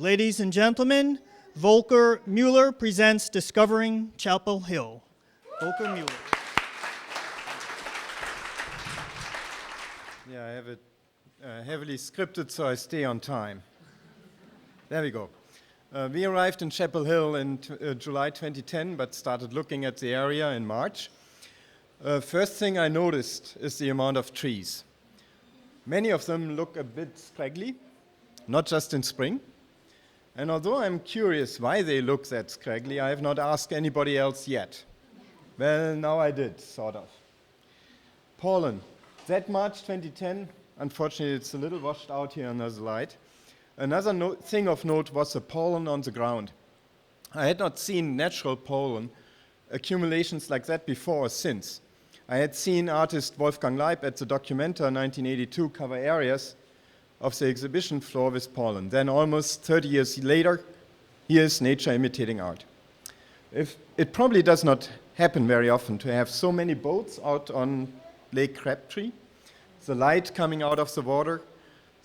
Ladies and gentlemen, Volker Mueller presents Discovering Chapel Hill. Volker Mueller. Yeah, I have it heavily scripted so I stay on time. There we go. We arrived in Chapel Hill in July 2010, but started looking at the area in March. First thing I noticed is the amount of trees. Many of them look a bit scraggly, not just in spring. And although I'm curious why they look that scraggly, I have not asked anybody else yet. Well, now I did, sort of. Pollen. That March 2010, unfortunately it's a little washed out here under the light. Another thing of note was the pollen on the ground. I had not seen natural pollen accumulations like that before or since. I had seen artist Wolfgang Leib at the Documenta 1982 cover areas of the exhibition floor with pollen. Then almost 30 years later, here's nature imitating art. It probably does not happen very often to have so many boats out on Lake Crabtree, the light coming out of the water,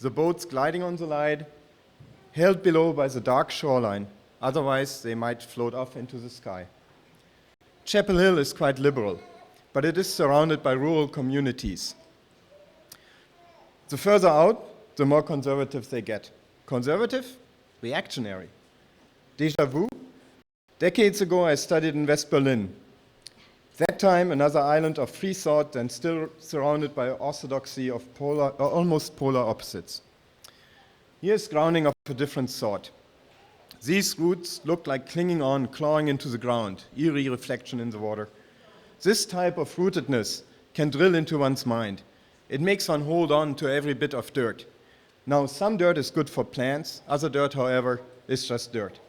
the boats gliding on the light, held below by the dark shoreline. Otherwise, they might float off into the sky. Chapel Hill is quite liberal, but it is surrounded by rural communities. The further out, the more conservative they get. Conservative? Reactionary. Déjà vu? Decades ago, I studied in West Berlin. That time, another island of free thought and still surrounded by orthodoxy of almost polar opposites. Here's grounding of a different sort. These roots look like clinging on, clawing into the ground, eerie reflection in the water. This type of rootedness can drill into one's mind. It makes one hold on to every bit of dirt. Now, some dirt is good for plants, other dirt, however, is just dirt.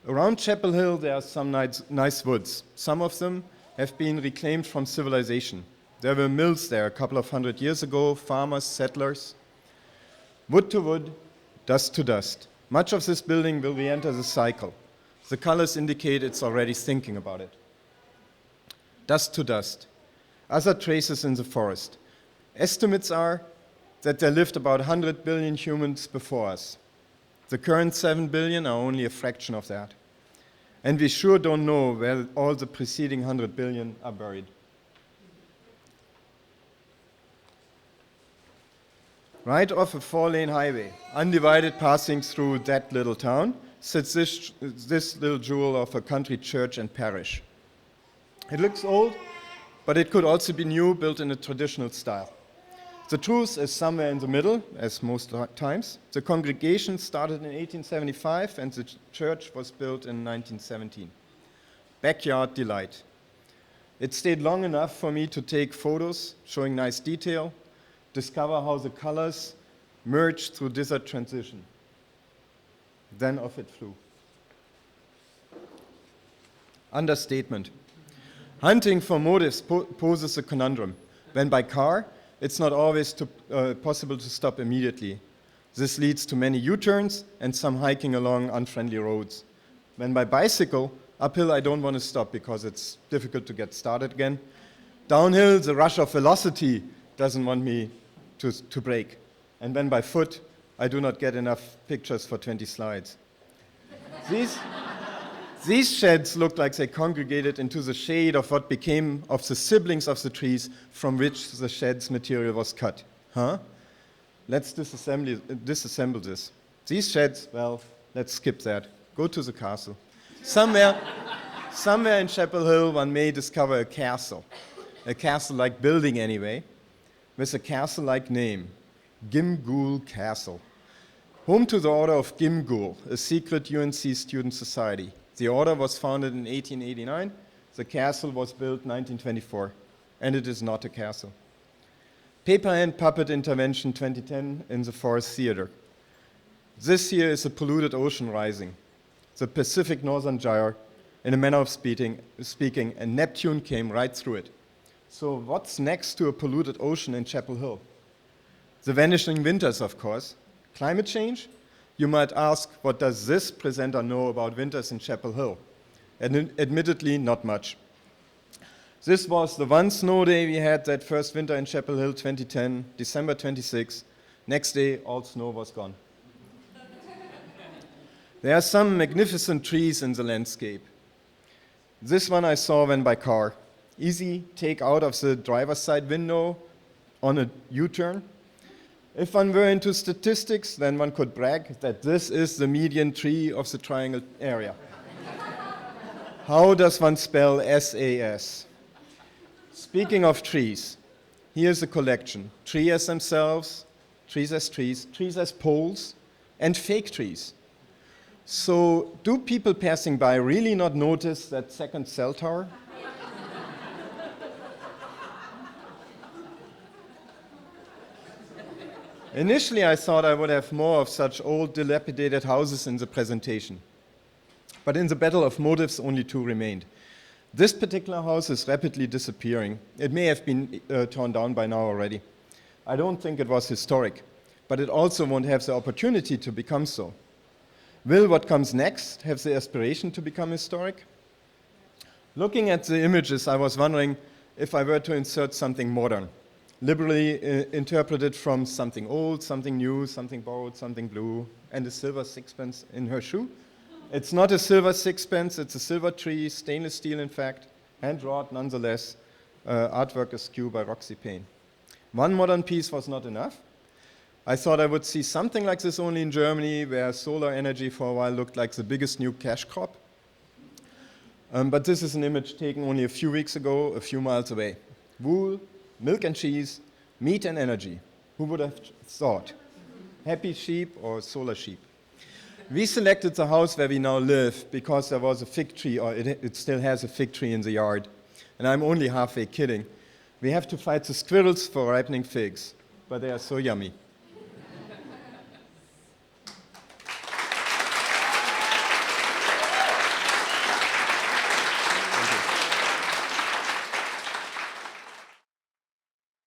Around Chapel Hill, there are some nice woods. Some of them have been reclaimed from civilization. There were mills there a couple of hundred years ago, farmers, settlers. Wood to wood, dust to dust. Much of this building will re-enter the cycle. The colors indicate it's already thinking about it. Dust to dust. Other traces in the forest. Estimates are that there lived about 100 billion humans before us. The current 7 billion are only a fraction of that. And we sure don't know where all the preceding 100 billion are buried. Right off a 4-lane highway, undivided passing through that little town, sits this little jewel of a country church and parish. It looks old, but it could also be new, built in a traditional style. The truth is somewhere in the middle, as most times. The congregation started in 1875 and the church was built in 1917. Backyard delight. It stayed long enough for me to take photos showing nice detail, discover how the colors merged through desert transition. Then off it flew. Understatement. Hunting for motives poses a conundrum. When by car, it's not always possible to stop immediately. This leads to many U-turns and some hiking along unfriendly roads. When by bicycle, uphill I don't want to stop because it's difficult to get started again. Downhill, the rush of velocity doesn't want me to brake. And when by foot, I do not get enough pictures for 20 slides. These sheds look like they congregated into the shade of what became of the siblings of the trees from which the shed's material was cut. Huh? Let's disassemble this. These sheds, well, let's skip that. Go to the castle. Somewhere in Chapel Hill, one may discover a castle-like building anyway, with a castle-like name, Gimghoul Castle. Home to the Order of Gimghoul, a secret UNC student society. The order was founded in 1889, the castle was built in 1924, and it is not a castle. Paper and Puppet Intervention 2010 in the Forest Theater. This here is a polluted ocean rising, the Pacific Northern Gyre, in a manner of speaking, and Neptune came right through it. So what's next to a polluted ocean in Chapel Hill? The vanishing winters, of course. Climate change? You might ask, what does this presenter know about winters in Chapel Hill? And admittedly, not much. This was the one snow day we had that first winter in Chapel Hill 2010, December 26. Next day, all snow was gone. There are some magnificent trees in the landscape. This one I saw when by car. Easy take out of the driver's side window on a U-turn. If one were into statistics, then one could brag that this is the median tree of the triangle area. How does one spell SAS? Speaking of trees, here's a collection. Trees as themselves, trees as poles, and fake trees. So do people passing by really not notice that second cell tower? Initially, I thought I would have more of such old, dilapidated houses in the presentation. But in the battle of motives, only two remained. This particular house is rapidly disappearing. It may have been torn down by now already. I don't think it was historic, but it also won't have the opportunity to become so. Will what comes next have the aspiration to become historic? Looking at the images, I was wondering if I were to insert something modern, liberally interpreted from something old, something new, something borrowed, something blue, and a silver sixpence in her shoe. It's not a silver sixpence, it's a silver tree, stainless steel in fact, hand-wrought nonetheless, artwork askew by Roxy Payne. One modern piece was not enough. I thought I would see something like this only in Germany, where solar energy for a while looked like the biggest new cash crop. But this is an image taken only a few weeks ago, a few miles away. Wool, milk and cheese, meat and energy. Who would have thought? Happy sheep or solar sheep? We selected the house where we now live because there was a fig tree, or it still has a fig tree in the yard. And I'm only halfway kidding. We have to fight the squirrels for ripening figs, but they are so yummy.